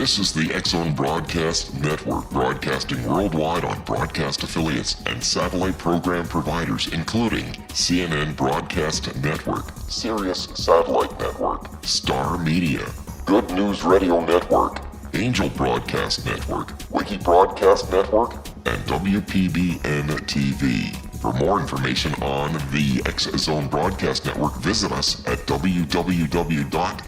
This is the X-Zone Broadcast Network, broadcasting worldwide on broadcast affiliates and satellite program providers, including CNN Broadcast Network, Sirius Satellite Network, Star Media, Good News Radio Network, Angel Broadcast Network, Wiki Broadcast Network, and WPBN TV. For more information on the X-Zone Broadcast Network, visit us at www.xzbn.net.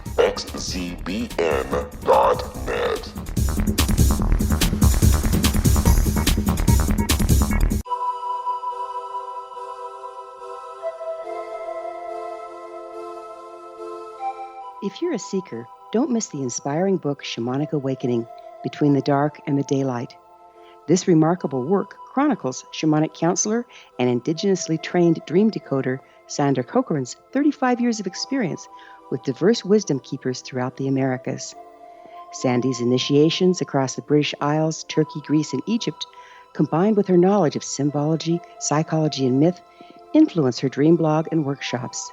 If you're a seeker, don't miss the inspiring book Shamanic Awakening, Between the Dark and the Daylight. This remarkable work chronicles shamanic counselor and indigenously trained dream decoder Sandra Cochran's 35 years of experience with diverse wisdom keepers throughout the Americas. Sandy's initiations across the British Isles, Turkey, Greece, and Egypt, combined with her knowledge of symbology, psychology, and myth, influence her dream blog and workshops.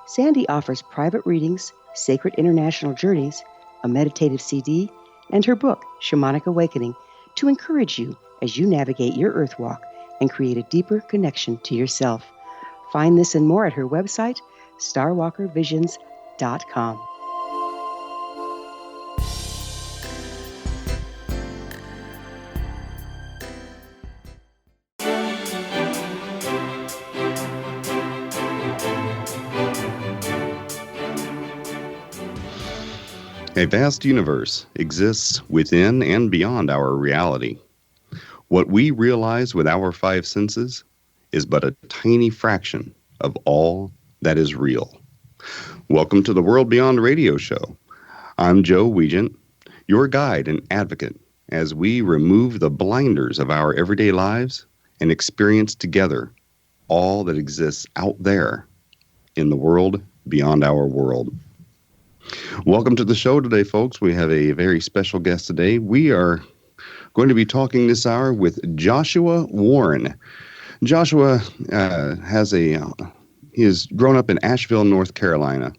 Sandy offers private readings, sacred international journeys, a meditative CD, and her book, Shamanic Awakening, to encourage you as you navigate your earth walk and create a deeper connection to yourself. Find this and more at her website, starwalkervisions.com. A vast universe exists within and beyond our reality. What we realize with our five senses is but a tiny fraction of all that is real. Welcome to the World Beyond Radio Show. I'm Joe Weigant, your guide and advocate as we remove the blinders of our everyday lives and experience together all that exists out there in the world beyond our world. Welcome to the show today, folks. We have a very special guest today. We are going to be talking this hour with Joshua Warren. Joshua he has grown up in Asheville, North Carolina,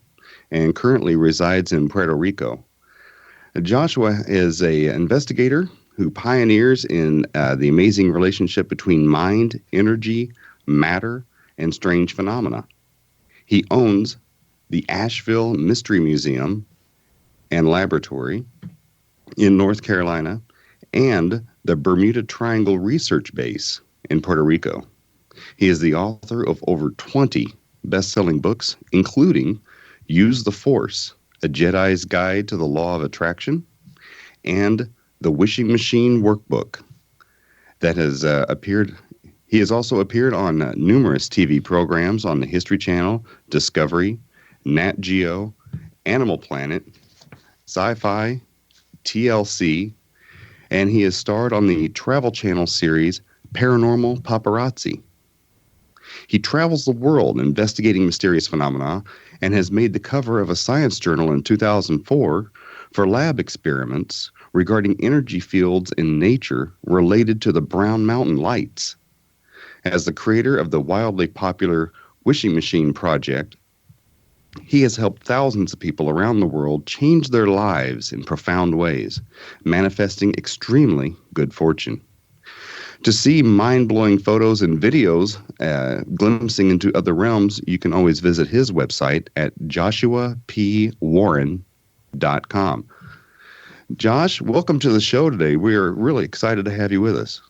and currently resides in Puerto Rico. Joshua is an investigator who pioneers in the amazing relationship between mind, energy, matter, and strange phenomena. He owns the Asheville Mystery Museum and Laboratory in North Carolina, and the Bermuda Triangle Research Base in Puerto Rico. He is the author of over 20 best-selling books, including Use the Force, A Jedi's Guide to the Law of Attraction, and The Wishing Machine Workbook that has appeared. He has also appeared on numerous TV programs on the History Channel, Discovery, Nat Geo, Animal Planet, Sci-Fi, TLC, and he has starred on the Travel Channel series Paranormal Paparazzi. He travels the world investigating mysterious phenomena and has made the cover of a science journal in 2004 for lab experiments regarding energy fields in nature related to the Brown Mountain Lights. As the creator of the wildly popular Wishing Machine Project, he has helped thousands of people around the world change their lives in profound ways, manifesting extremely good fortune. To see mind-blowing photos and videos glimpsing into other realms, you can always visit his website at joshuapwarren.com. Josh, welcome to the show today. We are really excited to have you with us.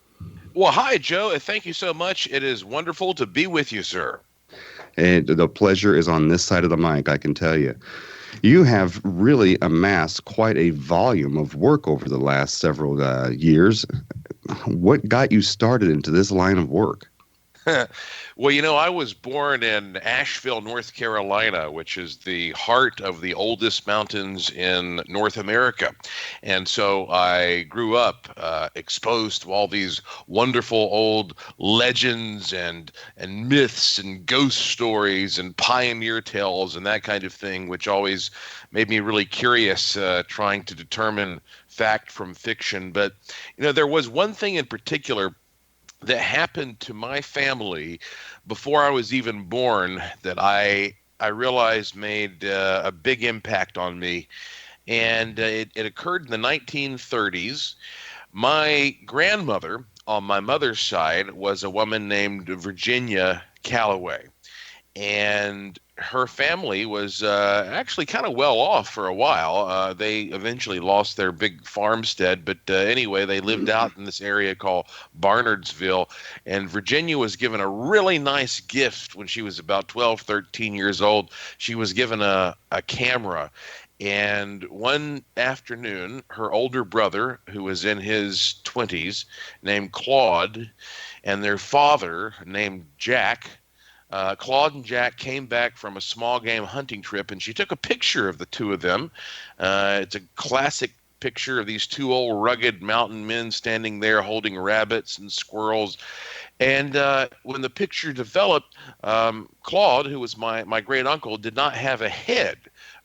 Well, hi, Joe, and thank you so much. It is wonderful to be with you, sir. And the pleasure is on this side of the mic, I can tell you. You have really amassed quite a volume of work over the last several years. What got you started into this line of work? Well, I was born in Asheville, North Carolina, which is the heart of the oldest mountains in North America. And so I grew up exposed to all these wonderful old legends and myths and ghost stories and pioneer tales and that kind of thing, which always made me really curious, trying to determine fact from fiction. But, there was one thing in particular that happened to my family before I was even born that I realized made a big impact on me. And it occurred in the 1930s. My grandmother on my mother's side was a woman named Virginia Calloway. And her family was actually kind of well off for a while. They eventually lost their big farmstead, but anyway, they lived out in this area called Barnardsville. And Virginia was given a really nice gift when she was about 12, 13 years old. She was given a camera. And one afternoon, her older brother, who was in his 20s, named Claude, and their father, named Jack, Claude and Jack came back from a small game hunting trip, and she took a picture of the two of them. It's a classic picture of these two old rugged mountain men standing there holding rabbits and squirrels. And when the picture developed, Claude, who was my great uncle, did not have a head.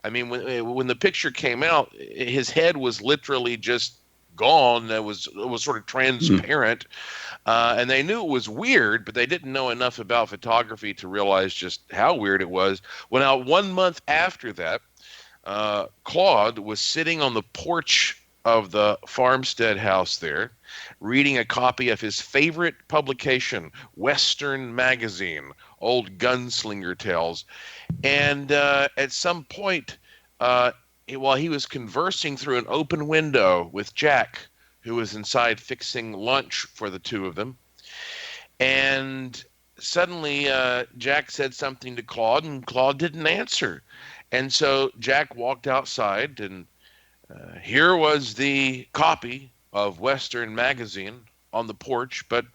I mean, when the picture came out, his head was literally just gone. It was sort of transparent. And they knew it was weird, but they didn't know enough about photography to realize just how weird it was. Well, now 1 month after that, Claude was sitting on the porch of the farmstead house there, reading a copy of his favorite publication, Western Magazine, old gunslinger tales. And at some point, while he was conversing through an open window with Jack, who was inside fixing lunch for the two of them. And suddenly Jack said something to Claude, and Claude didn't answer. And so Jack walked outside, and here was the copy of Western Magazine on the porch, but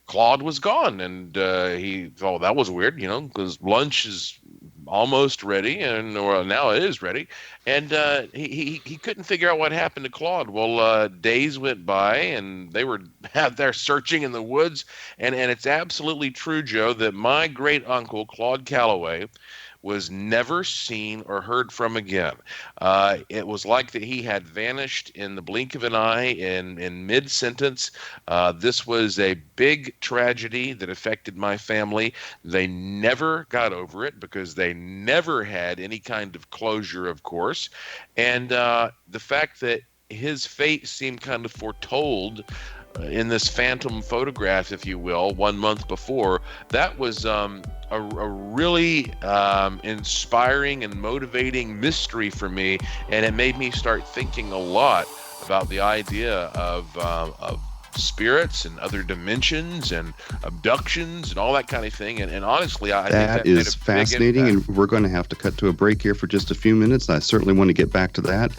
Claude was gone. And he thought, that was weird, because lunch is almost ready, and now it is ready. And he couldn't figure out what happened to Claude. Well, days went by, and they were out there searching in the woods. And it's absolutely true, Joe, that my great uncle, Claude Calloway, was never seen or heard from again. It was like that he had vanished in the blink of an eye in mid-sentence. This was a big tragedy that affected my family. They never got over it because they never had any kind of closure, of course. And the fact that his fate seemed kind of foretold in this phantom photograph, if you will, 1 month before, that was a really inspiring and motivating mystery for me, and it made me start thinking a lot about the idea of spirits and other dimensions and abductions and all that kind of thing. And honestly, I think that is fascinating, and we're going to have to cut to a break here for just a few minutes. I certainly want to get back to that.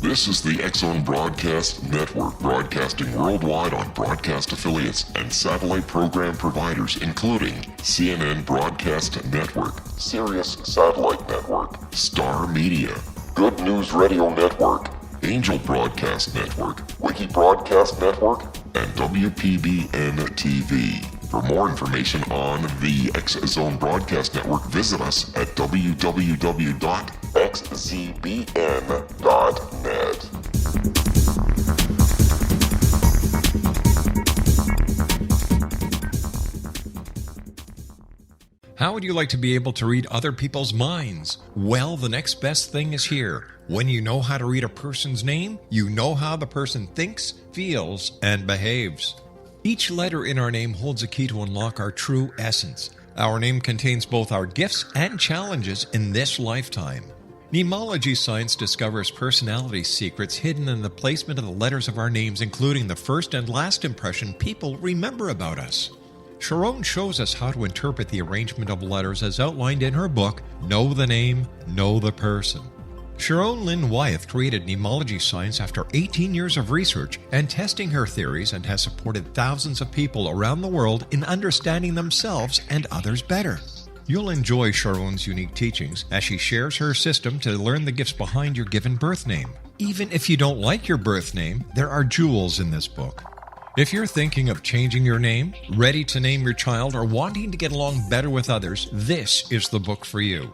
This is the X-Zone Broadcast Network, broadcasting worldwide on broadcast affiliates and satellite program providers, including CNN Broadcast Network, Sirius Satellite Network, Star Media, Good News Radio Network, Angel Broadcast Network, Wiki Broadcast Network, and WPBN TV. For more information on the X-Zone Broadcast Network, visit us at www.xzbn.net. How would you like to be able to read other people's minds? Well, the next best thing is here. When you know how to read a person's name, you know how the person thinks, feels, and behaves. Each letter in our name holds a key to unlock our true essence. Our name contains both our gifts and challenges in this lifetime. Mnemology science discovers personality secrets hidden in the placement of the letters of our names, including the first and last impression people remember about us. Sharon shows us how to interpret the arrangement of letters as outlined in her book, Know the Name, Know the Person. Sharon Lynn Wyeth created mnemology science after 18 years of research and testing her theories, and has supported thousands of people around the world in understanding themselves and others better. You'll enjoy Sharon's unique teachings as she shares her system to learn the gifts behind your given birth name. Even if you don't like your birth name, there are jewels in this book. If you're thinking of changing your name, ready to name your child, or wanting to get along better with others, this is the book for you.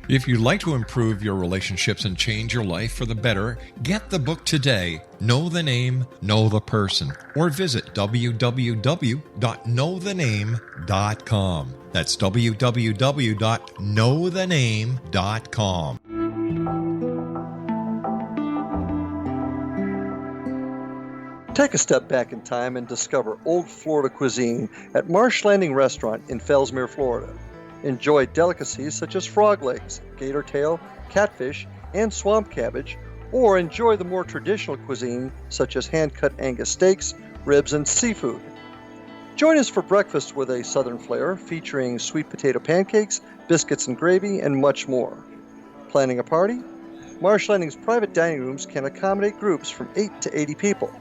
If you'd like to improve your relationships and change your life for the better, get the book today, Know the Name, Know the Person, or visit www.knowthename.com. That's www.knowthename.com. Take a step back in time and discover old Florida cuisine at Marsh Landing Restaurant in Fellsmere, Florida. Enjoy delicacies such as frog legs, gator tail, catfish, and swamp cabbage, or enjoy the more traditional cuisine such as hand-cut Angus steaks, ribs, and seafood. Join us for breakfast with a southern flair featuring sweet potato pancakes, biscuits and gravy, and much more. Planning a party? Marsh Landing's private dining rooms can accommodate groups from 8 to 80 people.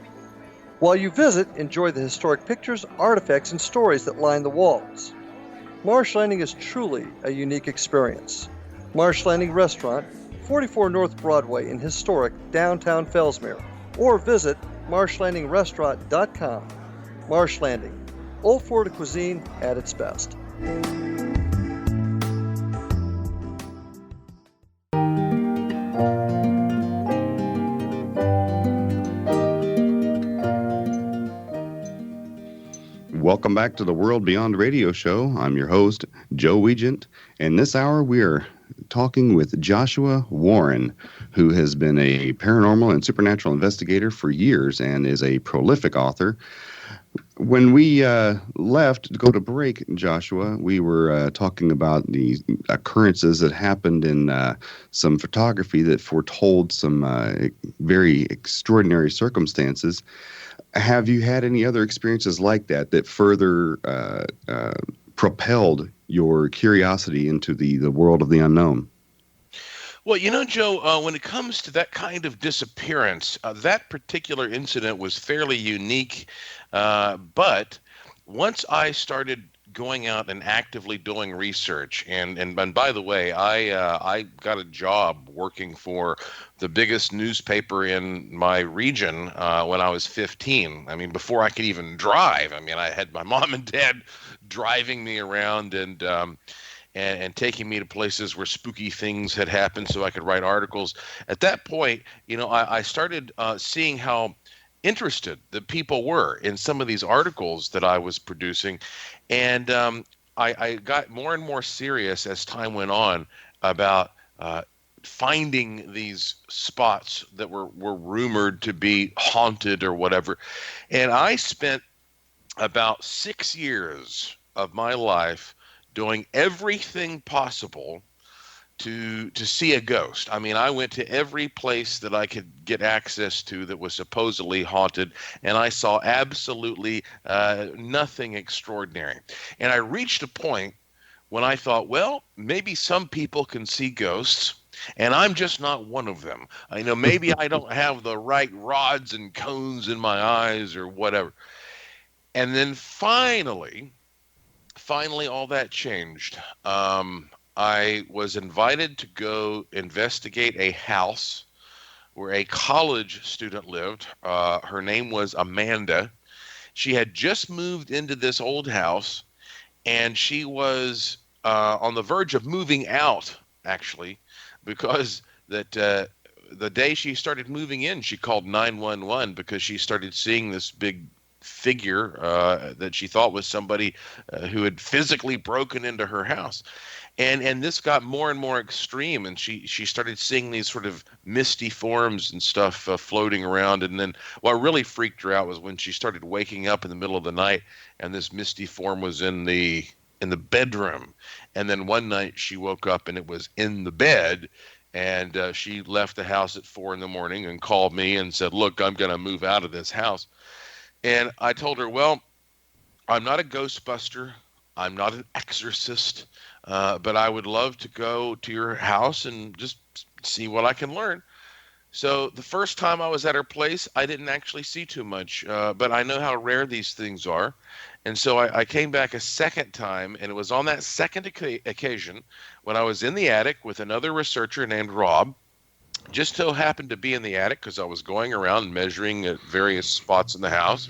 While you visit, enjoy the historic pictures, artifacts, and stories that line the walls. Marsh Landing is truly a unique experience. Marsh Landing Restaurant, 44 North Broadway in historic downtown Fellsmere, or visit marshlandingrestaurant.com. Marsh Landing, old Florida cuisine at its best. Welcome back to the World Beyond Radio Show. I'm your host, Joe Weigant, and this hour we are talking with Joshua Warren, who has been a paranormal and supernatural investigator for years and is a prolific author. When we left to go to break, Joshua, we were talking about the occurrences that happened in some photography that foretold some very extraordinary circumstances. Have you had any other experiences like that that further propelled your curiosity into the world of the unknown? Well, you know, Joe, when it comes to that kind of disappearance, that particular incident was fairly unique. But once I started going out and actively doing research, and by the way, I got a job working for the biggest newspaper in my region when I was 15. I mean, before I could even drive. I mean, I had my mom and dad driving me around and taking me to places where spooky things had happened so I could write articles. At that point, you know, I started seeing how interested the people were in some of these articles that I was producing. And I got more and more serious as time went on about finding these spots that were rumored to be haunted or whatever. And I spent about 6 years of my life doing everything possible to see a ghost. I mean, I went to every place that I could get access to that was supposedly haunted, and I saw absolutely nothing extraordinary. And I reached a point when I thought, well, maybe some people can see ghosts, and I'm just not one of them. I know maybe I don't have the right rods and cones in my eyes or whatever. And then finally, all that changed. I was invited to go investigate a house where a college student lived. Her name was Amanda. She had just moved into this old house, and she was on the verge of moving out, actually, because the day she started moving in, she called 911 because she started seeing this big figure that she thought was somebody who had physically broken into her house. And this got more and more extreme, and she started seeing these sort of misty forms and stuff floating around. And then what really freaked her out was when she started waking up in the middle of the night, and this misty form was in the bedroom. And then one night she woke up and it was in the bed, and she left the house at 4 a.m. and called me and said, "Look, I'm going to move out of this house." And I told her, well, I'm not a Ghostbuster. I'm not an exorcist. But I would love to go to your house and just see what I can learn. So the first time I was at her place, I didn't actually see too much, but I know how rare these things are. And so I came back a second time, and it was on that second occasion when I was in the attic with another researcher named Rob. Just so happened to be in the attic because I was going around measuring at various spots in the house.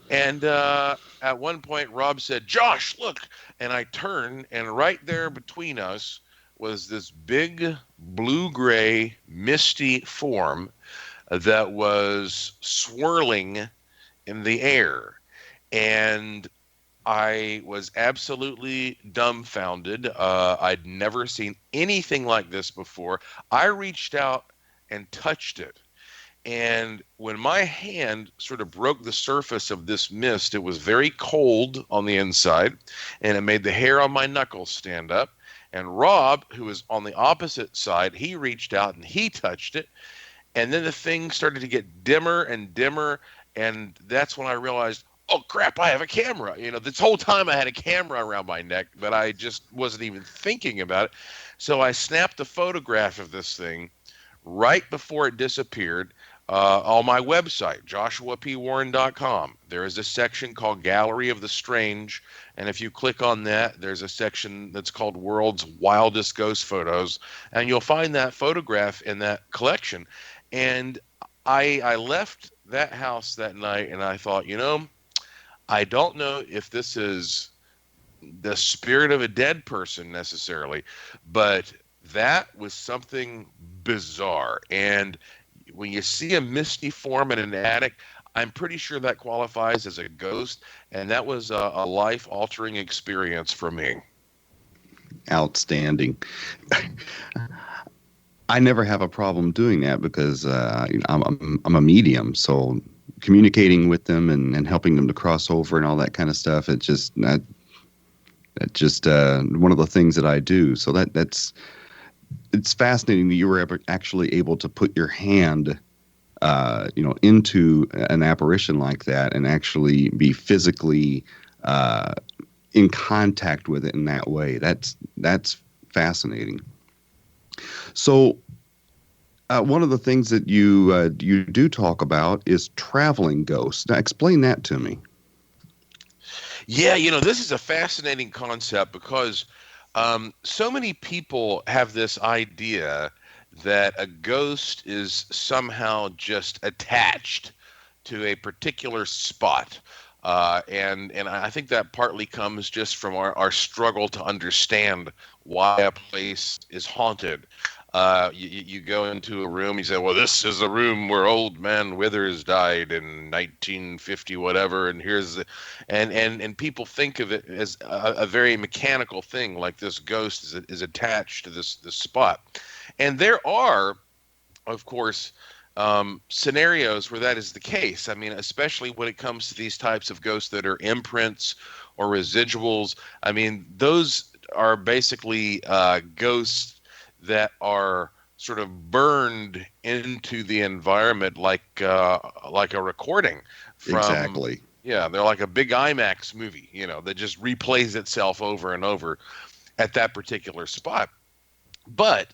And at one point, Rob said, "Josh, look." And I turned, and right there between us was this big blue-gray misty form that was swirling in the air. And I was absolutely dumbfounded. I'd never seen anything like this before. I reached out and touched it. And when my hand sort of broke the surface of this mist, it was very cold on the inside, and it made the hair on my knuckles stand up. And Rob, who was on the opposite side, he reached out and he touched it. And then the thing started to get dimmer and dimmer. And that's when I realized, oh, crap, I have a camera. This whole time I had a camera around my neck, but I just wasn't even thinking about it. So I snapped a photograph of this thing right before it disappeared. On my website, joshuapwarren.com, there is a section called Gallery of the Strange, and if you click on that, there's a section that's called World's Wildest Ghost Photos, and you'll find that photograph in that collection. And I left that house that night, and I thought, I don't know if this is the spirit of a dead person necessarily, but that was something bizarre. And when you see a misty form in an attic, I'm pretty sure that qualifies as a ghost, and that was a life-altering experience for me. Outstanding. I never have a problem doing that because I'm a medium, so communicating with them and helping them to cross over and all that kind of stuff, it's just one of the things that I do. So it's fascinating that you were actually able to put your hand, into an apparition like that and actually be physically in contact with it in that way. That's fascinating. So, one of the things that you do talk about is traveling ghosts. Now, explain that to me. Yeah, this is a fascinating concept because so many people have this idea that a ghost is somehow just attached to a particular spot. And I think that partly comes just from our struggle to understand why a place is haunted. You go into a room, you say, well, this is a room where old man Withers died in 1950 whatever, and and people think of it as a very mechanical thing, like this ghost is attached to this spot. And there are, of course, scenarios where that is the case. I mean, especially when it comes to these types of ghosts that are imprints or residuals. I mean, those are basically ghosts that are sort of burned into the environment like a recording from. Exactly. Yeah, they're like a big IMAX movie, that just replays itself over and over at that particular spot. But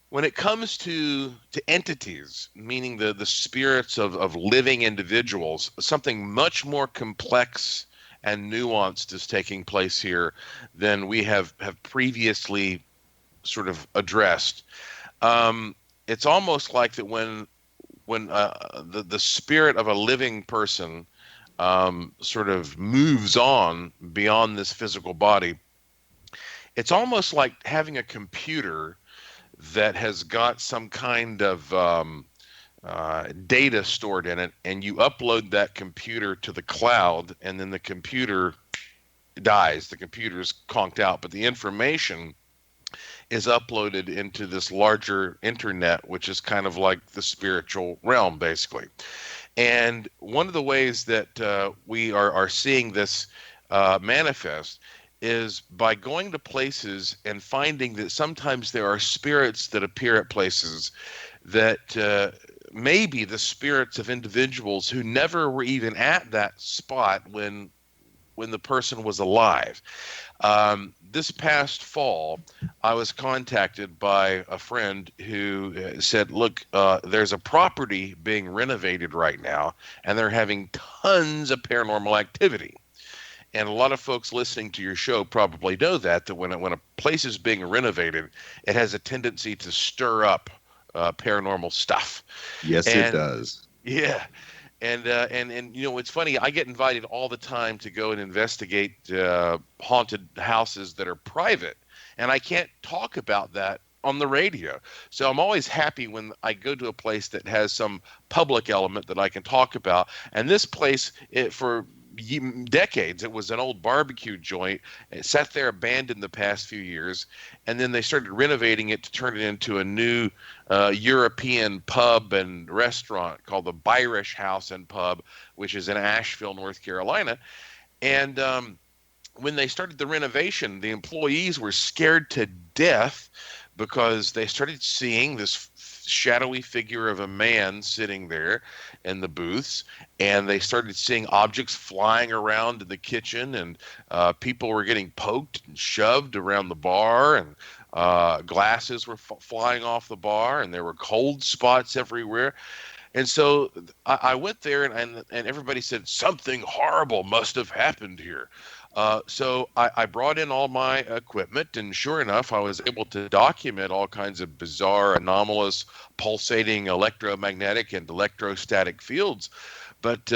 when it comes to entities, meaning the spirits of living individuals, something much more complex and nuanced is taking place here than we have previously sort of addressed. It's almost like that when the spirit of a living person sort of moves on beyond this physical body, it's almost like having a computer that has got some kind of data stored in it, and you upload that computer to the cloud, and then the computer dies. The computer's conked out, but the information is uploaded into this larger internet, which is kind of like the spiritual realm, basically. And one of the ways that we are seeing this manifest is by going to places and finding that sometimes there are spirits that appear at places that may be the spirits of individuals who never were even at that spot when the person was alive. This past fall, I was contacted by a friend who said, look, there's a property being renovated right now, and they're having tons of paranormal activity. And a lot of folks listening to your show probably know that when a place is being renovated, it has a tendency to stir up paranormal stuff. Yes, it does. Yeah. And it's funny, I get invited all the time to go and investigate haunted houses that are private. and I can't talk about that on the radio. So I'm always happy when I go to a place that has some public element that I can talk about. And this place, for decades, it was an old barbecue joint. It sat there abandoned the past few years, and then they started renovating it to turn it into a new European pub and restaurant called the Byrish House and Pub, which is in Asheville, North Carolina. And when they started the renovation, the employees were scared to death because they started seeing this shadowy figure of a man sitting there in the booths, and they started seeing objects flying around in the kitchen, and people were getting poked and shoved around the bar, and glasses were flying off the bar, and there were cold spots everywhere. And so I went there, and everybody said something horrible must have happened here. So I brought in all my equipment, and sure enough, I was able to document all kinds of bizarre, anomalous, pulsating electromagnetic and electrostatic fields. But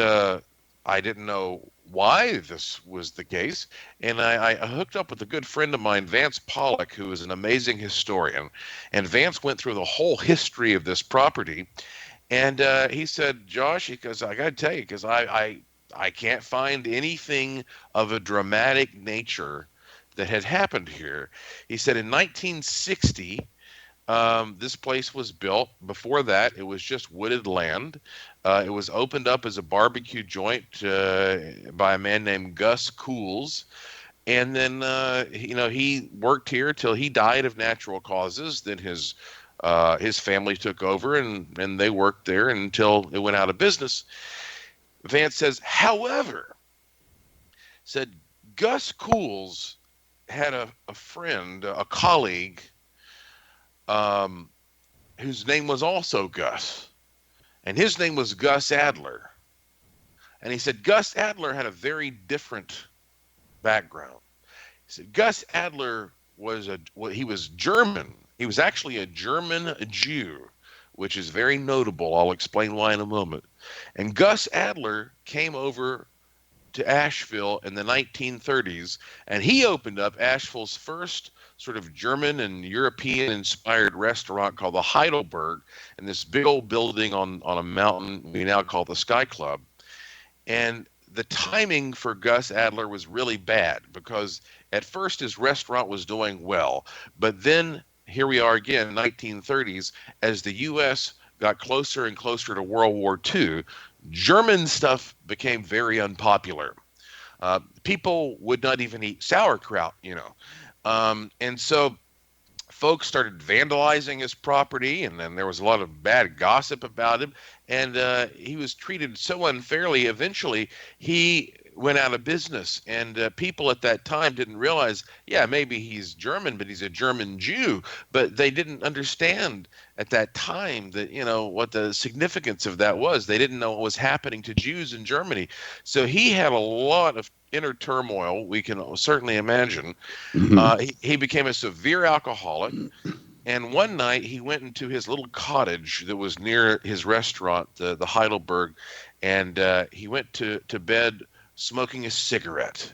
I didn't know why this was the case. And I hooked up with a good friend of mine, Vance Pollock, who is an amazing historian. And Vance went through the whole history of this property. And he said, Josh, because I got to tell you, because I can't find anything of a dramatic nature that had happened here. He said in 1960, this place was built. Before that, it was just wooded land. It was opened up as a barbecue joint by a man named Gus Cools. And then, he worked here till he died of natural causes. Then his family took over, and they worked there until it went out of business. Vance says, however, said Gus Cools had a friend, a colleague, whose name was also Gus, and his name was Gus Adler. And he said Gus Adler had a very different background. He said Gus Adler he was German. He was actually a German Jew, which is very notable. I'll explain why in a moment. And Gus Adler came over to Asheville in the 1930s, and he opened up Asheville's first sort of German and European-inspired restaurant called the Heidelberg, in this big old building on a mountain we now call the Sky Club. And the timing for Gus Adler was really bad, because at first his restaurant was doing well, but then here we are again, 1930s, as the U.S. got closer and closer to World War II, German stuff became very unpopular. People would not even eat sauerkraut, and so folks started vandalizing his property, and then there was a lot of bad gossip about him, and he was treated so unfairly. Eventually, he went out of business, and people at that time didn't realize, maybe he's German, but he's a German Jew. But they didn't understand at that time that, what the significance of that was. They didn't know what was happening to Jews in Germany. So he had a lot of inner turmoil, we can certainly imagine. He became a severe alcoholic. And one night he went into his little cottage that was near his restaurant, the Heidelberg, and he went to bed smoking a cigarette,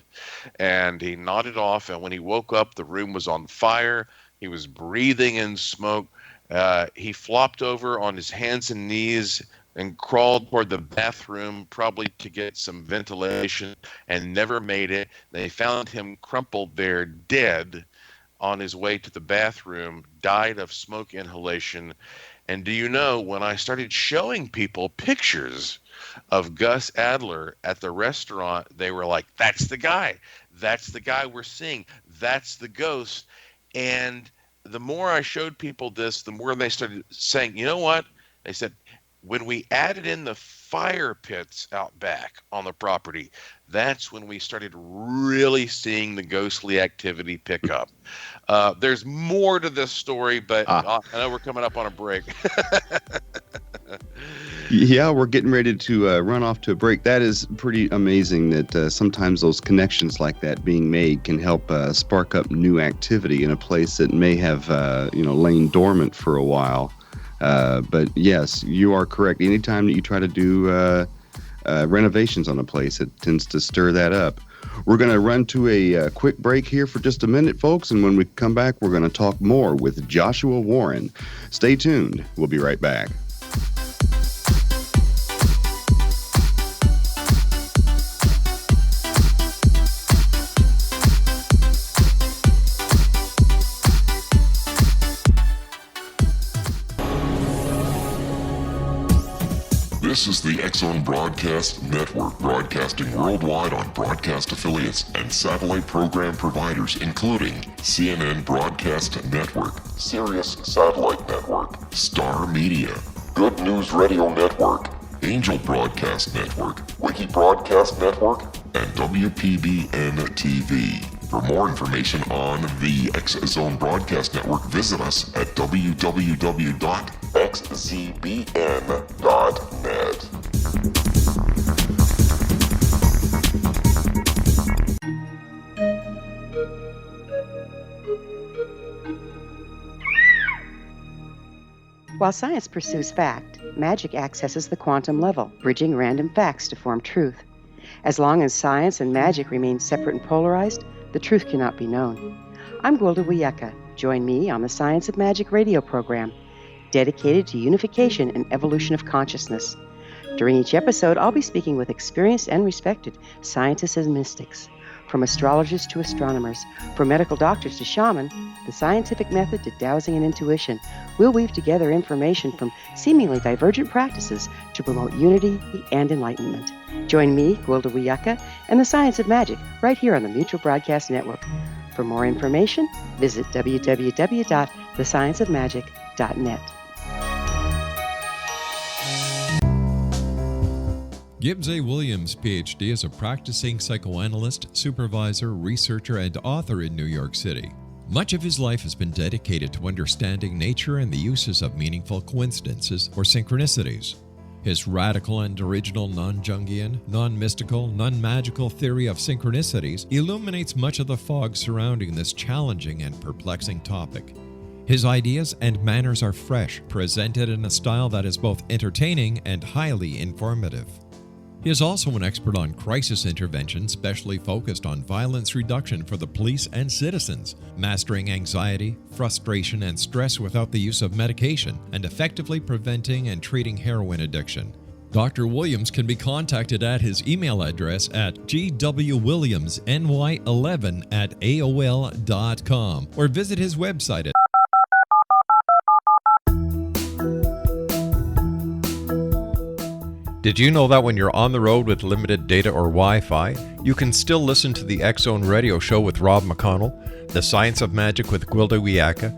and he nodded off, and when he woke up, the room was on fire. He was breathing in smoke. He flopped over on his hands and knees and crawled toward the bathroom, probably to get some ventilation, and never made it. They found him crumpled there, dead, on his way to the bathroom, died of smoke inhalation. And do you know, when I started showing people pictures of Gus Adler at the restaurant, they were like, that's the guy. That's the guy we're seeing. That's the ghost. And the more I showed people this, the more they started saying, you know what? They said, when we added in the fire pits out back on the property, that's when we started really seeing the ghostly activity pick up. There's more to this story, but I know we're coming up on a break. Yeah, we're getting ready to run off to a break. That is pretty amazing that sometimes those connections like that being made can help spark up new activity in a place that may have lain dormant for a while. But yes, you are correct. Anytime that you try to do renovations on a place. It tends to stir that up. We're going to run to a quick break here for just a minute, folks, and when we come back, we're going to talk more with Joshua Warren. Stay tuned. We'll be right back. This is the X-Zone Broadcast Network, broadcasting worldwide on broadcast affiliates and satellite program providers, including CNN Broadcast Network, Sirius Satellite Network, Star Media, Good News Radio Network, Angel Broadcast Network, Wiki Broadcast Network, and WPBN TV. For more information on the X-Zone Broadcast Network, visit us at www.xzbn.net. While science pursues fact, magic accesses the quantum level, bridging random facts to form truth. As long as science and magic remain separate and polarized, the truth cannot be known. I'm Gwilda Wiyaka. Join me on the Science of Magic radio program, dedicated to unification and evolution of consciousness. During each episode, I'll be speaking with experienced and respected scientists and mystics. From astrologers to astronomers, from medical doctors to shaman, the scientific method to dowsing and intuition, we'll weave together information from seemingly divergent practices to promote unity and enlightenment. Join me, Gwilda Wiyaka, and the Science of Magic right here on the Mutual Broadcast Network. For more information, visit www.thescienceofmagic.net. Gibbs A. Williams, Ph.D., is a practicing psychoanalyst, supervisor, researcher, and author in New York City. Much of his life has been dedicated to understanding nature and the uses of meaningful coincidences or synchronicities. His radical and original non-Jungian, non-mystical, non-magical theory of synchronicities illuminates much of the fog surrounding this challenging and perplexing topic. His ideas and manners are fresh, presented in a style that is both entertaining and highly informative. He is also an expert on crisis intervention, specially focused on violence reduction for the police and citizens, mastering anxiety, frustration, and stress without the use of medication, and effectively preventing and treating heroin addiction. Dr. Williams can be contacted at his email address at gwwilliamsny11@aol.com or visit his website at Did you know that when you're on the road with limited data or Wi-Fi, you can still listen to the X-Zone Radio Show with Rob McConnell, The Science of Magic with Gwilda Wiyaka,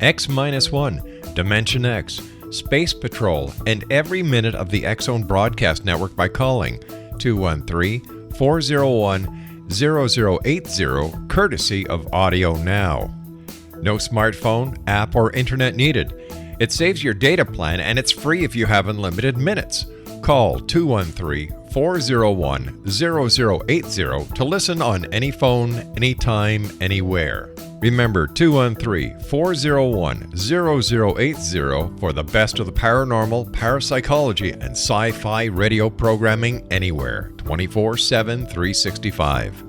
X-1, Dimension X, Space Patrol, and every minute of the X-Zone Broadcast Network by calling 213-401-0080, courtesy of Audio Now. No smartphone, app, or internet needed. It saves your data plan and it's free if you have unlimited minutes. Call 213-401-0080 to listen on any phone, anytime, anywhere. Remember 213-401-0080 for the best of the paranormal, parapsychology, and sci-fi radio programming anywhere, 24/7, 365.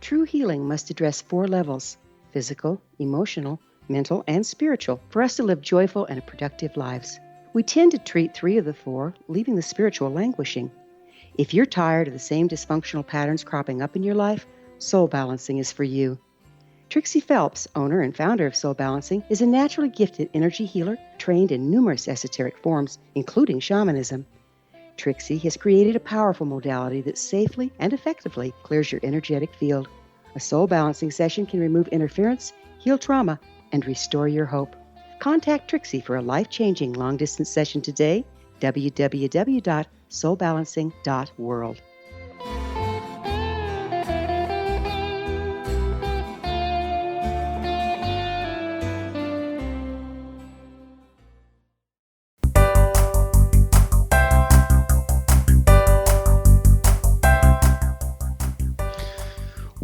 True healing must address 4 levels: physical, emotional, mental, and spiritual, for us to live joyful and productive lives. We tend to treat 3 of the 4, leaving the spiritual languishing. If you're tired of the same dysfunctional patterns cropping up in your life, Soul Balancing is for you. Trixie Phelps, owner and founder of Soul Balancing, is a naturally gifted energy healer trained in numerous esoteric forms, including shamanism. Trixie has created a powerful modality that safely and effectively clears your energetic field. A Soul Balancing session can remove interference, heal trauma, and restore your hope. Contact Trixie for a life-changing long-distance session today, www.soulbalancing.world.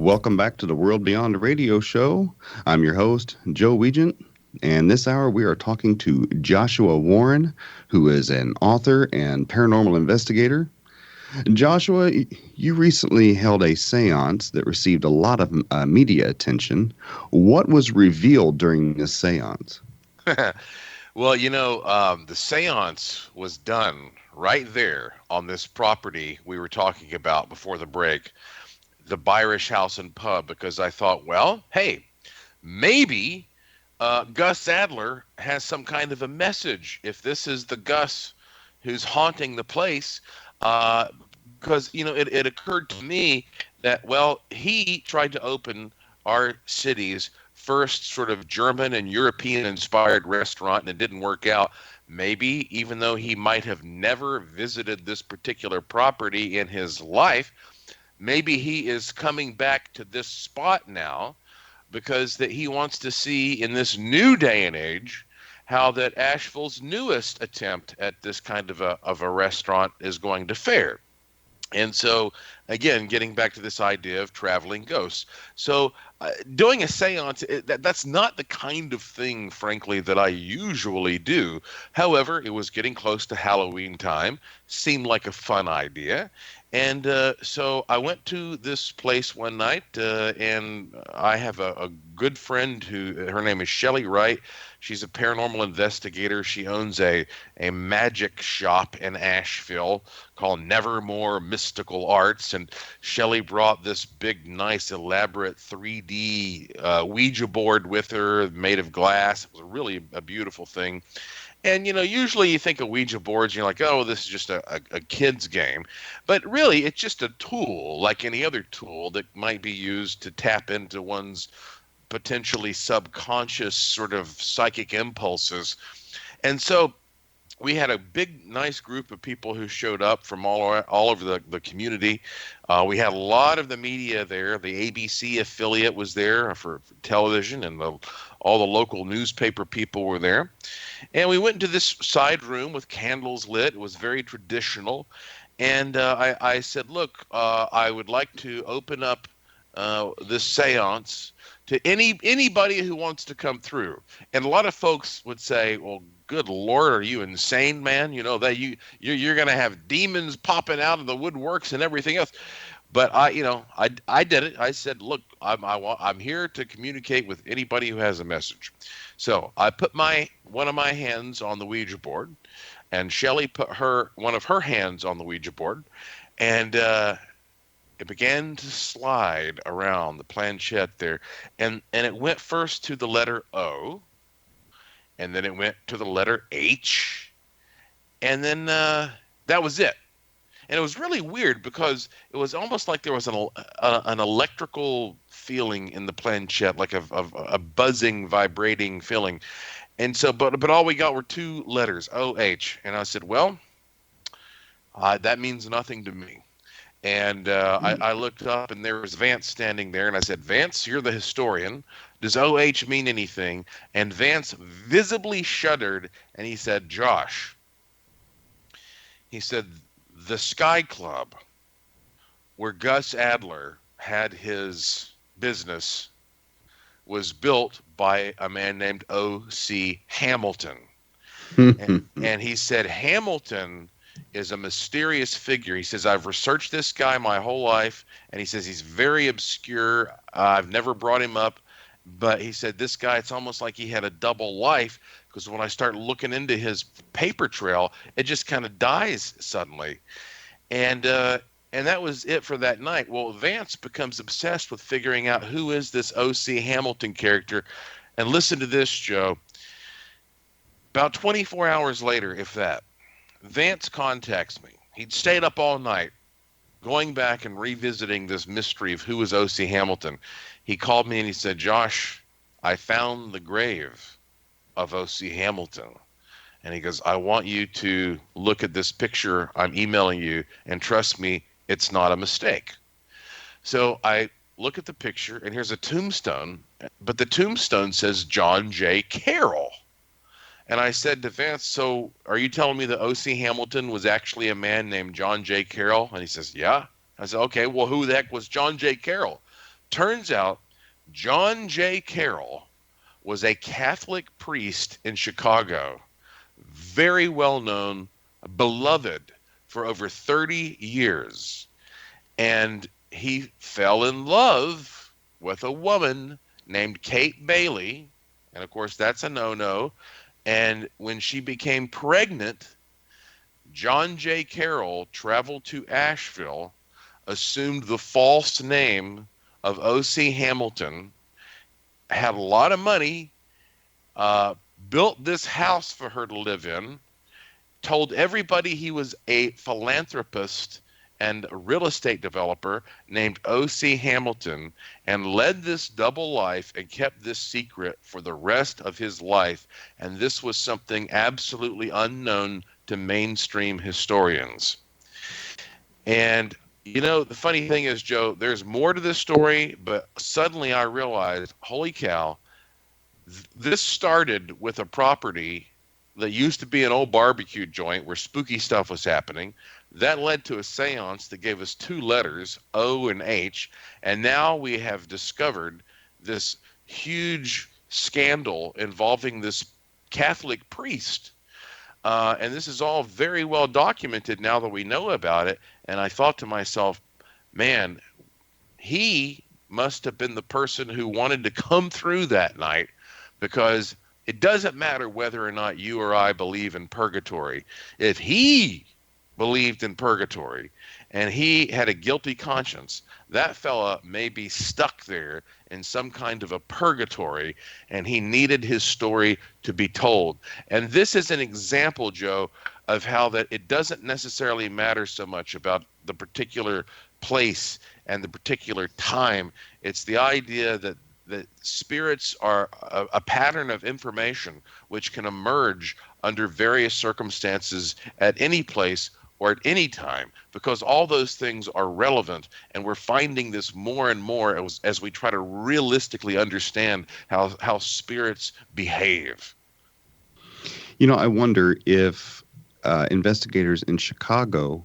Welcome back to the World Beyond Radio Show. I'm your host, Joe Weigant, and this hour we are talking to Joshua Warren, who is an author and paranormal investigator. Joshua, you recently held a seance that received a lot of media attention. What was revealed during this seance? Well, the seance was done right there on this property we were talking about before the break, the Byrish House and Pub, because I thought, well, hey, maybe Gus Adler has some kind of a message if this is the Gus who's haunting the place. Because, it occurred to me that, well, he tried to open our city's first sort of German and European inspired restaurant, and it didn't work out. Maybe even though he might have never visited this particular property in his life, maybe he is coming back to this spot now because that he wants to see in this new day and age how that Asheville's newest attempt at this kind of a restaurant is going to fare. And so, again, getting back to this idea of traveling ghosts. So doing a seance, that's not the kind of thing, frankly, that I usually do. However, it was getting close to Halloween time, seemed like a fun idea. And so I went to this place one night, and I have a good friend her name is Shelley Wright. She's a paranormal investigator. She owns a magic shop in Asheville called Nevermore Mystical Arts. And Shelley brought this big, nice, elaborate 3D Ouija board with her made of glass. It was really a beautiful thing. And, usually you think of Ouija boards, you're like, oh, this is just a kid's game. But really, it's just a tool, like any other tool that might be used to tap into one's potentially subconscious sort of psychic impulses. And so we had a big, nice group of people who showed up from all over the community. We had a lot of the media there. The ABC affiliate was there for television, and all the local newspaper people were there. And we went into this side room with candles lit. It was very traditional. And I said, look, I would like to open up this seance to anybody who wants to come through. And a lot of folks would say, well, good Lord, are you insane, man? That you're going to have demons popping out of the woodworks and everything else. But I did it. I said, look, I'm here to communicate with anybody who has a message. So I put one of my hands on the Ouija board, and Shelley put one of her hands on the Ouija board, and it began to slide around the planchette there, and it went first to the letter O, and then it went to the letter H, and then that was it. And it was really weird because it was almost like there was an electrical feeling in the planchette, like a buzzing, vibrating feeling. And so, but all we got were two letters, O-H. And I said, well, that means nothing to me. And I looked up, and there was Vance standing there, and I said, Vance, you're the historian. Does O-H mean anything? And Vance visibly shuddered, and he said, Josh, he said, the Sky Club, where Gus Adler had his business, was built by a man named O.C. Hamilton. and he said Hamilton is a mysterious figure. He says, I've researched this guy my whole life, and he says he's very obscure. I've never brought him up, but he said this guy, it's almost like he had a double life, because when I start looking into his paper trail, it just kind of dies suddenly. And that was it for that night. Well, Vance becomes obsessed with figuring out who is this O.C. Hamilton character. And listen to this, Joe. About 24 hours later, if that, Vance contacts me. He'd stayed up all night going back and revisiting this mystery of who was O.C. Hamilton. He called me and he said, Josh, I found the grave of O.C. Hamilton. And he goes, I want you to look at this picture I'm emailing you, and trust me, it's not a mistake. So I look at the picture, and here's a tombstone, but the tombstone says John J. Carroll. And I said to Vance, so are you telling me that O.C. Hamilton was actually a man named John J. Carroll? And he says, yeah. I said, okay, well, who the heck was John J. Carroll? Turns out John J. Carroll was a Catholic priest in Chicago, very well known, beloved for over 30 years. And he fell in love with a woman named Kate Bailey. And of course, that's a no-no. And when she became pregnant, John J. Carroll traveled to Asheville, assumed the false name of O.C. Hamilton, had a lot of money, built this house for her to live in, told everybody he was a philanthropist and a real estate developer named O.C. Hamilton, and led this double life and kept this secret for the rest of his life. And this was something absolutely unknown to mainstream historians. And the funny thing is, Joe, there's more to this story, but suddenly I realized, holy cow, this started with a property that used to be an old barbecue joint where spooky stuff was happening. That led to a seance that gave us 2 letters, O and H, and now we have discovered this huge scandal involving this Catholic priest. And this is all very well documented now that we know about it. And I thought to myself, man, he must have been the person who wanted to come through that night, because it doesn't matter whether or not you or I believe in purgatory. If he believed in purgatory and he had a guilty conscience, that fella may be stuck there in some kind of a purgatory, and he needed his story to be told. And this is an example, Joe, of how that it doesn't necessarily matter so much about the particular place and the particular time. It's the idea that spirits are a pattern of information which can emerge under various circumstances at any place or at any time, because all those things are relevant, and we're finding this more and more as we try to realistically understand how spirits behave. I wonder if investigators in Chicago,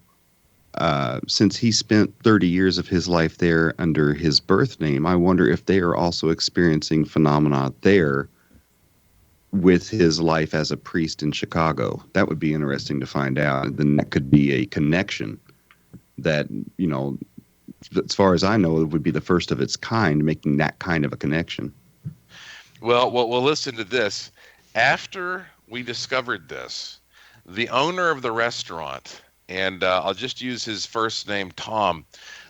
since he spent 30 years of his life there under his birth name, I wonder if they are also experiencing phenomena there with his life as a priest in Chicago. That would be interesting to find out. Then that could be a connection that, as far as I know, it would be the first of its kind, making that kind of a connection. Well, listen to this. After we discovered this, the owner of the restaurant, and I'll just use his first name, Tom,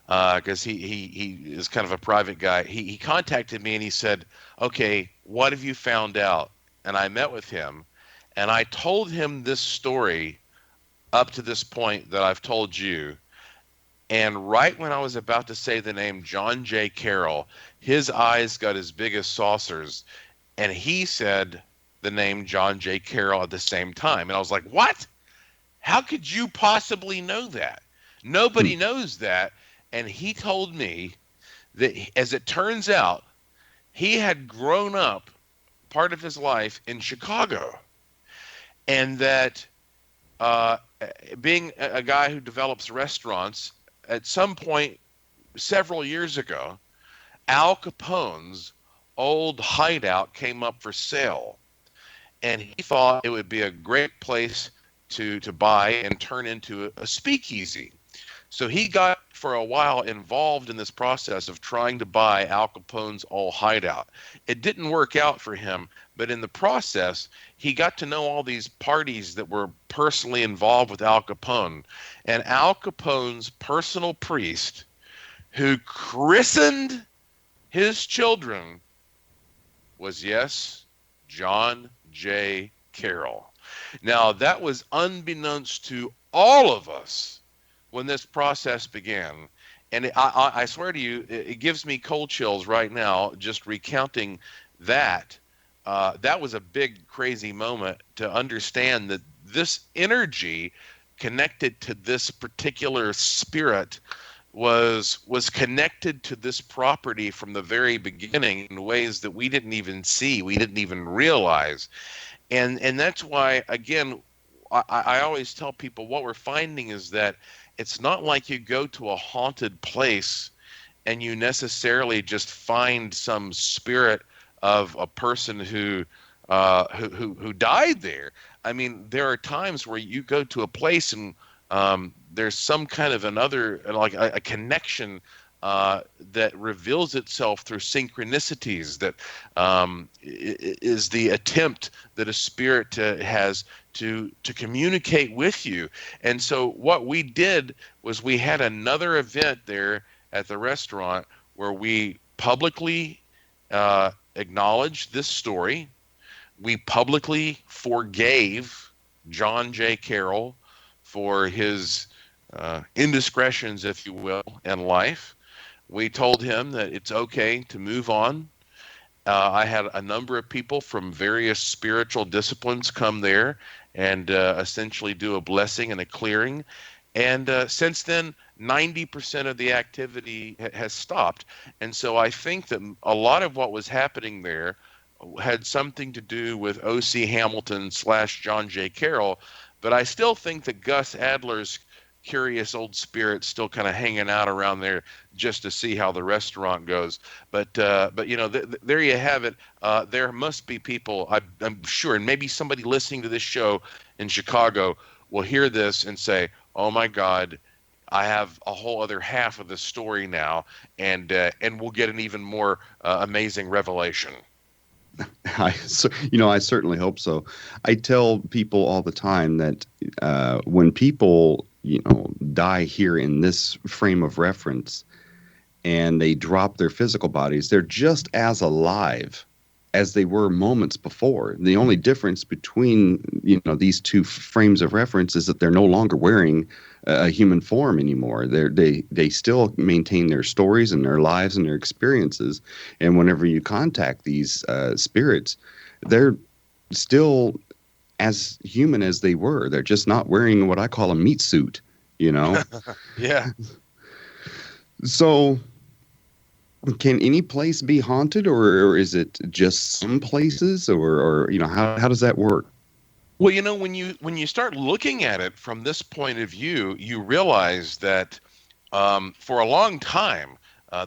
because he is kind of a private guy. He contacted me and he said, okay, what have you found out? And I met with him, and I told him this story up to this point that I've told you. And right when I was about to say the name John J. Carroll, his eyes got as big as saucers, and he said the name John J. Carroll at the same time. And I was like, what? How could you possibly know that? Nobody knows that. And he told me that, as it turns out, he had grown up part of his life in Chicago, and that being a guy who develops restaurants, at some point several years ago, Al Capone's old hideout came up for sale, and he thought it would be a great place to buy and turn into a speakeasy. So he got, for a while, involved in this process of trying to buy Al Capone's old hideout. It didn't work out for him, but in the process, he got to know all these parties that were personally involved with Al Capone. And Al Capone's personal priest, who christened his children, was, yes, John J. Carroll. Now, that was unbeknownst to all of us when this process began. And I swear to you, it gives me cold chills right now just recounting that. That was a big, crazy moment to understand that this energy connected to this particular spirit was connected to this property from the very beginning in ways that we didn't even see, we didn't even realize. And that's why, again, I always tell people what we're finding is that it's not like you go to a haunted place and you necessarily just find some spirit of a person who died there. I mean, there are times where you go to a place and there's some kind of another, like a connection that reveals itself through synchronicities that is the attempt that a spirit has to communicate with you. And so what we did was we had another event there at the restaurant where we publicly acknowledged this story. We publicly forgave John J. Carroll for his indiscretions, if you will, in life. We told him that it's okay to move on. I had a number of people from various spiritual disciplines come there and essentially do a blessing and a clearing. And since then, 90% of the activity has stopped. And so I think that a lot of what was happening there had something to do with O.C. Hamilton / John J. Carroll. But I still think that Gus Adler's curious old spirit's still kind of hanging out around there just to see how the restaurant goes. But you know, there you have it. There must be people, I'm sure, and maybe somebody listening to this show in Chicago will hear this and say, oh my God, I have a whole other half of the story now, and we'll get an even more amazing revelation. I certainly hope so. I tell people all the time that when people, die here in this frame of reference and they drop their physical bodies, they're just as alive as they were moments before. The only difference between, these two frames of reference is that they're no longer wearing a human form anymore. They still maintain their stories and their lives and their experiences. And whenever you contact these spirits, they're still as human as they were. They're just not wearing what I call a meat suit, Yeah. So can any place be haunted, or is it just some places, or how does that work? Well, when you start looking at it from this point of view, you realize that for a long time,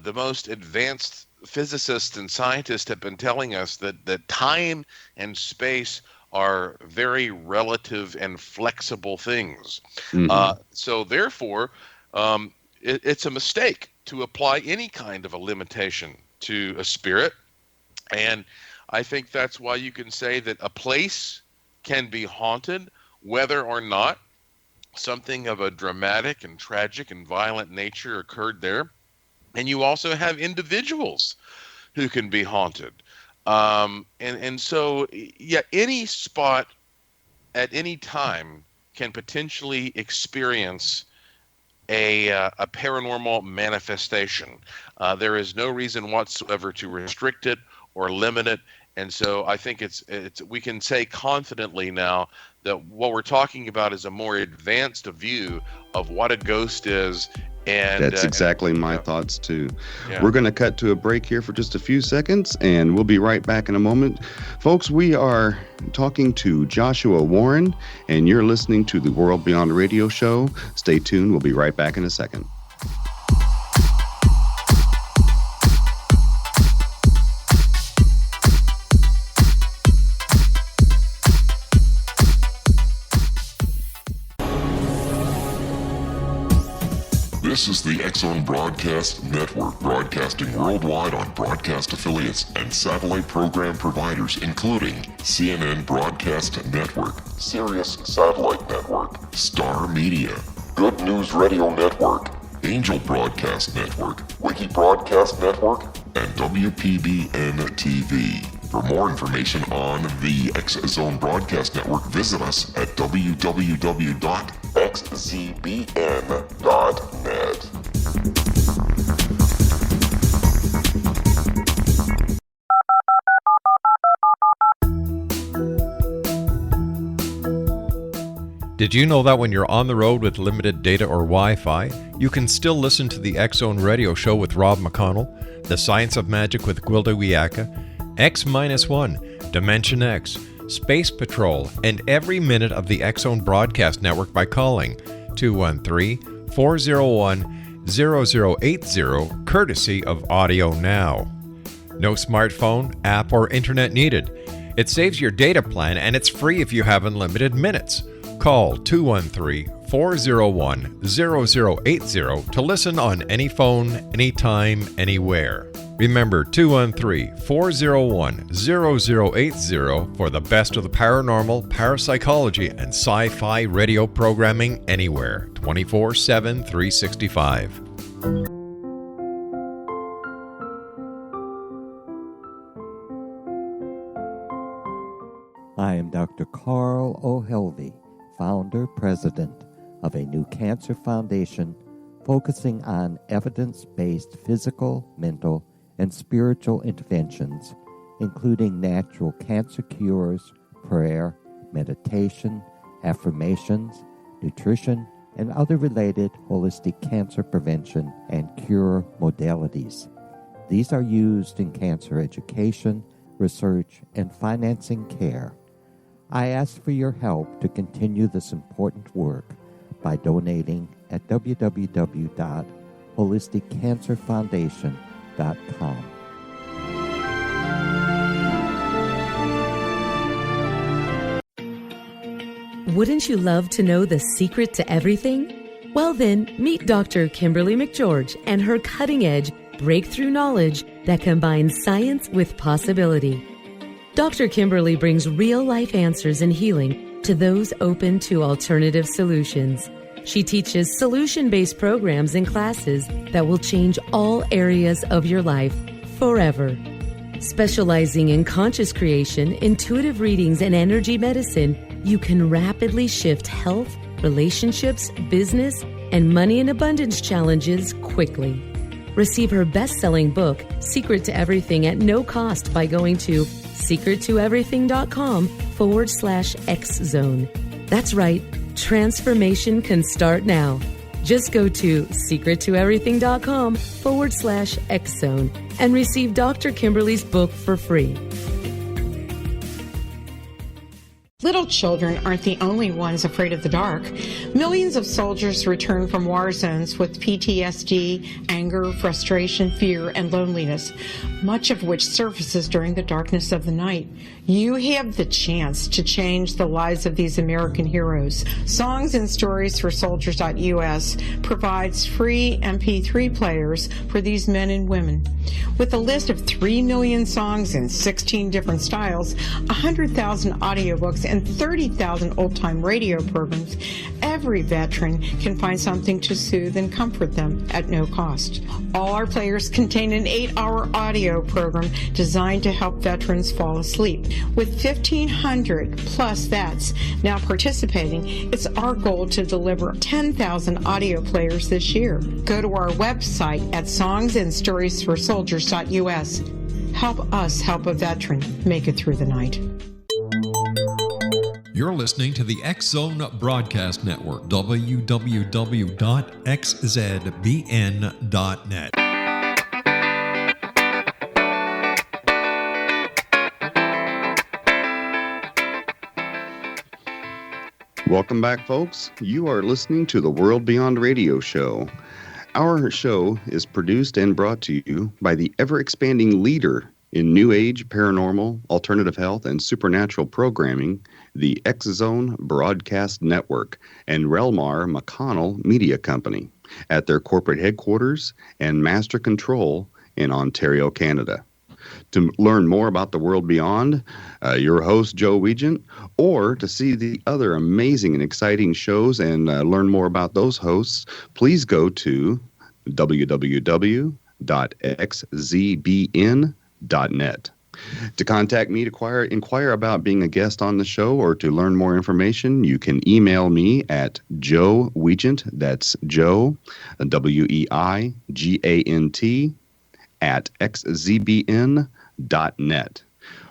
the most advanced physicists and scientists have been telling us that time and space are very relative and flexible things. Mm-hmm. So therefore, it's a mistake to apply any kind of a limitation to a spirit. And I think that's why you can say that a place can be haunted, whether or not something of a dramatic and tragic and violent nature occurred there. And you also have individuals who can be haunted. And so, yeah, any spot at any time can potentially experience a paranormal manifestation. There is no reason whatsoever to restrict it or limit it. And so I think it's we can say confidently now that what we're talking about is a more advanced view of what a ghost is. And that's exactly my thoughts too. Yeah. We're going to cut to a break here for just a few seconds, and we'll be right back in a moment. Folks, we are talking to Joshua Warren, and you're listening to the World Beyond Radio Show. Stay tuned. We'll be right back in a second. This is the X-Zone Broadcast Network, broadcasting worldwide on broadcast affiliates and satellite program providers, including CNN Broadcast Network, Sirius Satellite Network, Star Media, Good News Radio Network, Angel Broadcast Network, Wiki Broadcast Network, and WPBN TV. For more information on the X-Zone Broadcast Network, visit us at www.xzbn.net. Did you know that when you're on the road with limited data or Wi-Fi, you can still listen to the X-Zone Radio Show with Rob McConnell, The Science of Magic with Gwilda Wiyaka, X-1, Dimension X, Space Patrol, and every minute of the X-Zone Broadcast Network by calling 213-401-0909 courtesy of Audio Now. No smartphone, app, or internet needed. It saves your data plan and it's free if you have unlimited minutes. Call 213-401-0080 to listen on any phone, anytime, anywhere. Remember 213-401-0080 for the best of the paranormal, parapsychology, and sci-fi radio programming anywhere, 24/7, 365. I am Dr. Carl O'Helvey, founder, president of a new cancer foundation focusing on evidence-based physical, mental, and spiritual interventions, including natural cancer cures, prayer, meditation, affirmations, nutrition, and other related holistic cancer prevention and cure modalities. These are used in cancer education, research, and financing care. I ask for your help to continue this important work by donating at www.holisticcancerfoundation.com. Wouldn't you love to know the secret to everything? Well then, meet Dr. Kimberly McGeorge and her cutting-edge breakthrough knowledge that combines science with possibility. Dr. Kimberly brings real-life answers and healing to those open to alternative solutions. She teaches solution-based programs and classes that will change all areas of your life forever. Specializing in conscious creation, intuitive readings, and energy medicine, you can rapidly shift health, relationships, business, and money and abundance challenges quickly. Receive her best-selling book, Secret to Everything, at no cost by going to secrettoeverything.com/X-Zone. That's right, transformation can start now. Just go to secrettoeverything.com/X-Zone and receive Dr. Kimberly's book for free. Little children aren't the only ones afraid of the dark. Millions of soldiers return from war zones with PTSD, anger, frustration, fear, and loneliness, much of which surfaces during the darkness of the night. You have the chance to change the lives of these American heroes. Songs and Stories for Soldiers.us provides free MP3 players for these men and women. With a list of 3 million songs in 16 different styles, 100,000 audiobooks, and 30,000 old-time radio programs, every veteran can find something to soothe and comfort them at no cost. All our players contain an 8-hour audio program designed to help veterans fall asleep. With 1,500 plus vets now participating, it's our goal to deliver 10,000 audio players this year. Go to our website at songsandstoriesforsoldiers.us. Help us help a veteran make it through the night. You're listening to the X-Zone Broadcast Network, www.xzbn.net. Welcome back, folks. You are listening to the World Beyond Radio Show. Our show is produced and brought to you by the ever-expanding leader in New Age, paranormal, alternative health, and supernatural programming, the X-Zone Broadcast Network and Relmar McConnell Media Company, at their corporate headquarters and master control in Ontario, Canada. To learn more about the world beyond, your host, Joe Weigant, or to see the other amazing and exciting shows and learn more about those hosts, please go to www.xzbn.net. To contact me to inquire about being a guest on the show or to learn more information, you can email me at Joe Weigant, that's Joe, Weigant, at xzbn.net.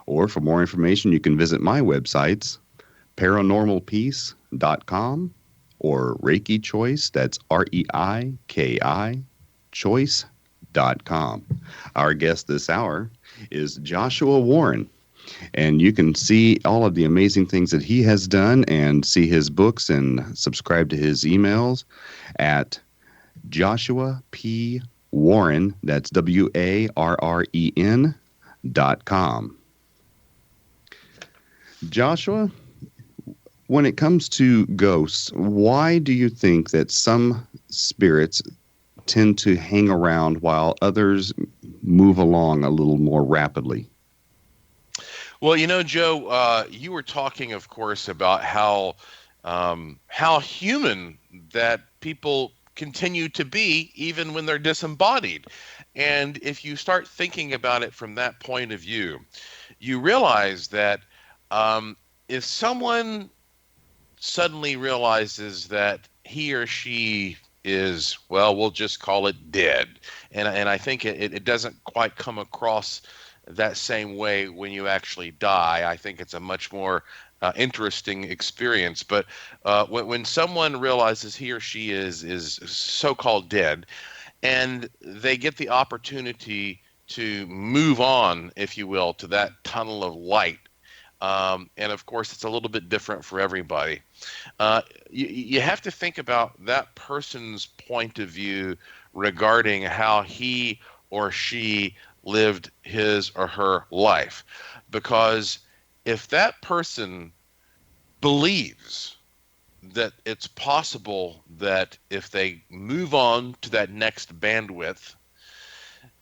Or for more information, you can visit my websites, paranormalpeace.com or Reiki Choice, that's REIKI, choice.com. Our guest this hour is Joshua Warren, and you can see all of the amazing things that he has done and see his books and subscribe to his emails at Joshua P. Warren, that's WARREN.com. Joshua, when it comes to ghosts, why do you think that some spirits tend to hang around while others move along a little more rapidly? Well, Joe, you were talking, of course, about how human that people continue to be even when they're disembodied. And if you start thinking about it from that point of view, you realize that if someone suddenly realizes that he or she is, well, we'll just call it dead. And I think it doesn't quite come across that same way when you actually die. I think it's a much more interesting experience. But when someone realizes he or she is so-called dead, and they get the opportunity to move on, if you will, to that tunnel of light. And of course, it's a little bit different for everybody. You have to think about that person's point of view regarding how he or she lived his or her life. Because if that person believes that it's possible that if they move on to that next bandwidth,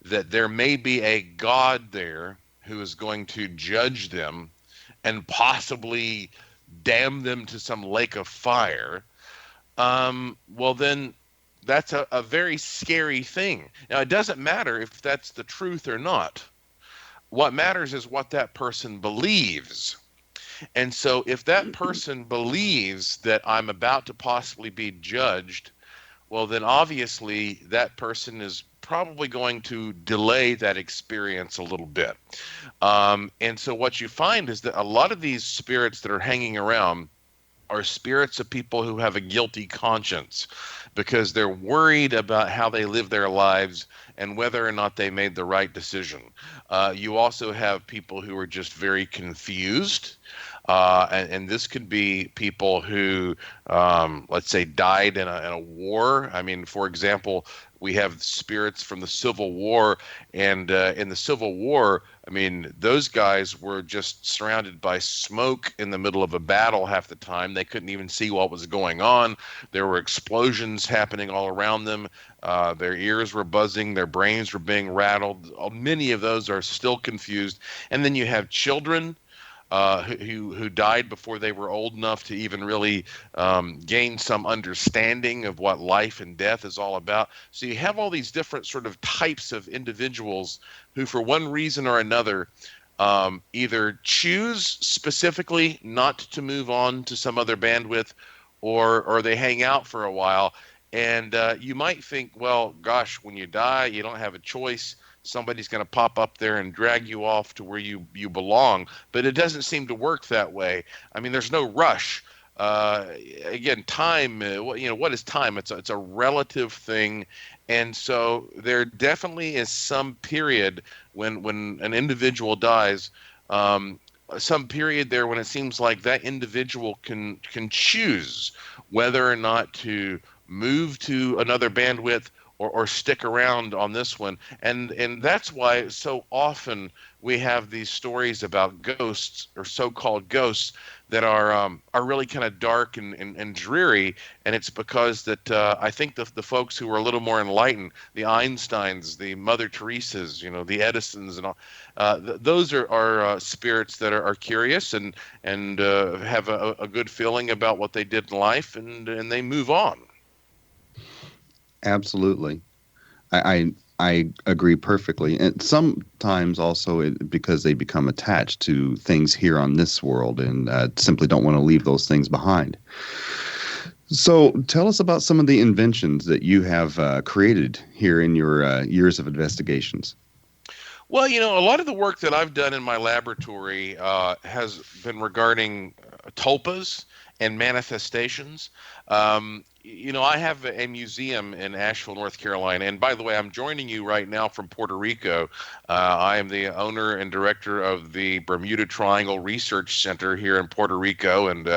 that there may be a God there who is going to judge them and possibly damn them to some lake of fire, well, then that's a very scary thing. Now, it doesn't matter if that's the truth or not. What matters is what that person believes. And so if that person believes that I'm about to possibly be judged, well, then obviously that person is probably going to delay that experience a little bit. And so what you find is that a lot of these spirits that are hanging around are spirits of people who have a guilty conscience because they're worried about how they live their lives and whether or not they made the right decision. You also have people who are just very confused. And this could be people who, let's say, died in a war. I mean, for example, we have spirits from the Civil War, and in the Civil War, I mean, those guys were just surrounded by smoke in the middle of a battle half the time. They couldn't even see what was going on. There were explosions happening all around them. Their ears were buzzing. Their brains were being rattled. Many of those are still confused. And then you have children who died before they were old enough to even really gain some understanding of what life and death is all about. So you have all these different sort of types of individuals who, for one reason or another, either choose specifically not to move on to some other bandwidth, or they hang out for a while. And you might think, well, gosh, when you die, you don't have a choice. Somebody's going to pop up there and drag you off to where you belong. But it doesn't seem to work that way. I mean, there's no rush. Again, time, what is time? It's a relative thing. And so there definitely is some period when an individual dies, some period there when it seems like that individual can choose whether or not to move to another bandwidth or stick around on this one. And that's why so often we have these stories about ghosts or so-called ghosts that are really kind of dark and dreary. And it's because that I think the folks who are a little more enlightened, the Einsteins, the Mother Teresas, the Edisons and all, those are spirits that are curious and have a good feeling about what they did in life, and they move on. Absolutely. I agree perfectly. And sometimes also because they become attached to things here on this world and simply don't want to leave those things behind. So tell us about some of the inventions that you have created here in your years of investigations. Well, a lot of the work that I've done in my laboratory has been regarding tulpas and manifestations. I have a museum in Asheville, North Carolina. And by the way, I'm joining you right now from Puerto Rico. I am the owner and director of the Bermuda Triangle Research Center here in Puerto Rico. And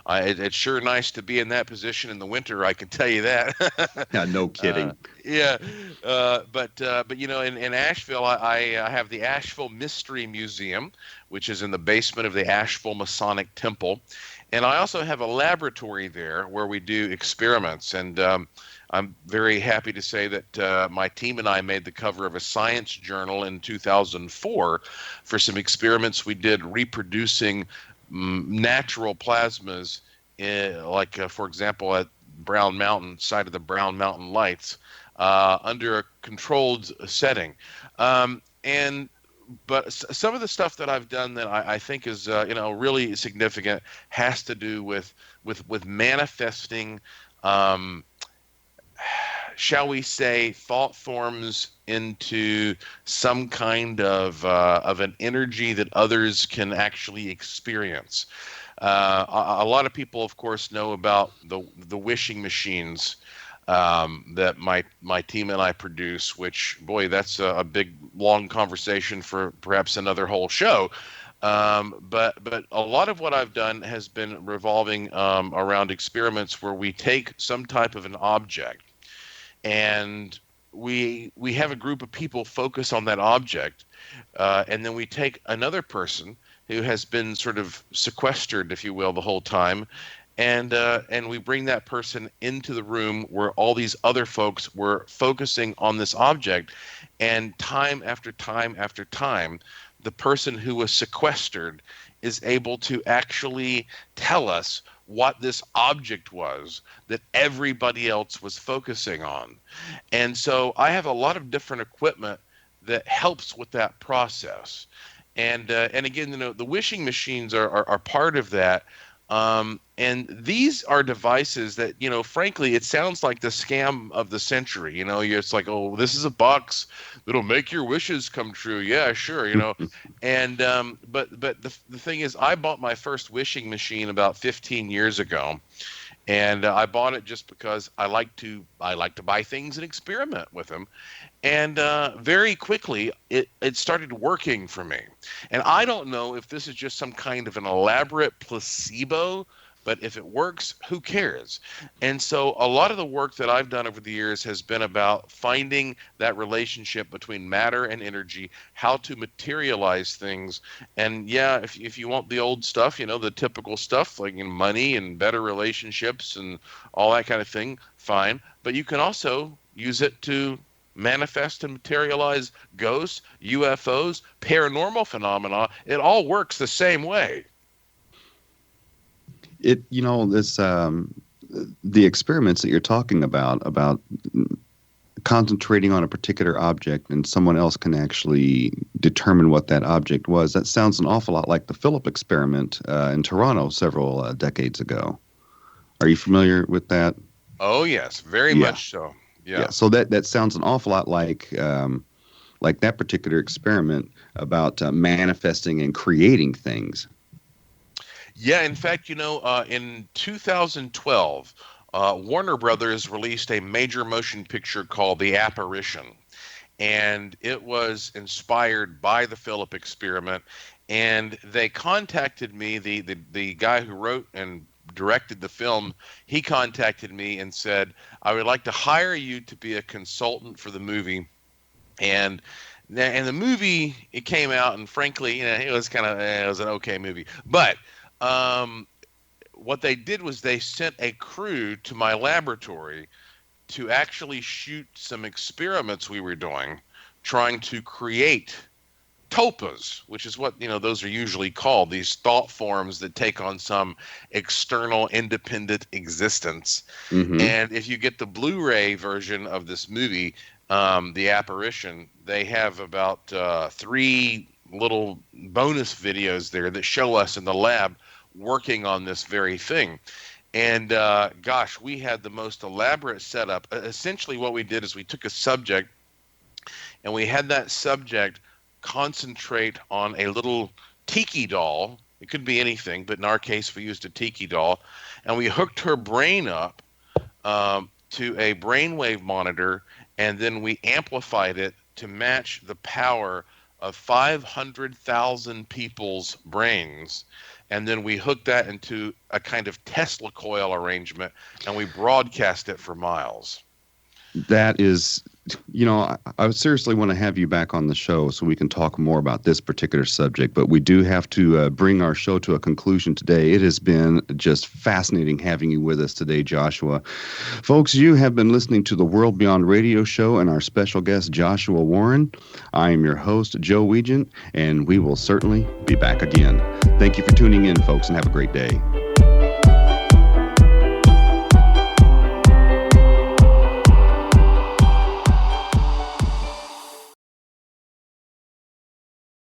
it's sure nice to be in that position in the winter, I can tell you that. Yeah, no kidding. Yeah. But in Asheville, I have the Asheville Mystery Museum, which is in the basement of the Asheville Masonic Temple. And I also have a laboratory there where we do experiments. And I'm very happy to say that my team and I made the cover of a science journal in 2004 for some experiments we did reproducing natural plasmas, for example, at Brown Mountain, site of the Brown Mountain Lights, under a controlled setting. But some of the stuff that I've done that I think is really significant has to do with manifesting, shall we say, thought forms into some kind of an energy that others can actually experience. A lot of people, of course, know about the wishing machines that my team and I produce, which, boy, that's a big, long conversation for perhaps another whole show. But a lot of what I've done has been revolving around experiments where we take some type of an object and we have a group of people focus on that object, and then we take another person who has been sort of sequestered, if you will, the whole time, and we bring that person into the room where all these other folks were focusing on this object, and time after time after time, the person who was sequestered is able to actually tell us what this object was that everybody else was focusing on. And so I have a lot of different equipment that helps with that process. And again, the wishing machines are part of that. And these are devices that, frankly, it sounds like the scam of the century. It's like, oh, this is a box that'll make your wishes come true. Yeah, sure. And but the thing is, I bought my first wishing machine about 15 years ago. And I bought it just because I like to buy things and experiment with them. And very quickly, it started working for me. And I don't know if this is just some kind of an elaborate placebo, but if it works, who cares? And so a lot of the work that I've done over the years has been about finding that relationship between matter and energy, how to materialize things. And yeah, if you want the old stuff, the typical stuff like money and better relationships and all that kind of thing, fine. But you can also use it to manifest and materialize ghosts, UFOs, paranormal phenomena. It all works the same way. The experiments that you're talking about concentrating on a particular object and someone else can actually determine what that object was, that sounds an awful lot like the Philip experiment in Toronto several decades ago. Are you familiar with that? Oh, yes, very much so. Yeah. So that sounds an awful lot like that particular experiment about manifesting and creating things. Yeah, in fact, in 2012, Warner Brothers released a major motion picture called The Apparition, and it was inspired by the Philip experiment. And they contacted me, the guy who wrote and directed the film. He contacted me and said, "I would like to hire you to be a consultant for the movie." And the movie, it came out, and frankly, it was an okay movie, but what they did was they sent a crew to my laboratory to actually shoot some experiments we were doing, trying to create tulpas, which is what, those are usually called, these thought forms that take on some external independent existence. Mm-hmm. And if you get the Blu-ray version of this movie, The Apparition, they have about 3 little bonus videos there that show us in the lab working on this very thing. And gosh, we had the most elaborate setup. Essentially what we did is we took a subject and we had that subject concentrate on a little tiki doll, It could be anything, but in our case, we used a tiki doll, and we hooked her brain up to a brainwave monitor, and then we amplified it to match the power of 500,000 people's brains. And then we hooked that into a kind of Tesla coil arrangement, and we broadcast it for miles. That is, I would seriously want to have you back on the show so we can talk more about this particular subject, but we do have to bring our show to a conclusion today. It has been just fascinating having you with us today, Joshua. Folks, you have been listening to the World Beyond Radio Show and our special guest, Joshua Warren. I am your host, Joe Weigant, and we will certainly be back again. Thank you for tuning in, folks, and have a great day.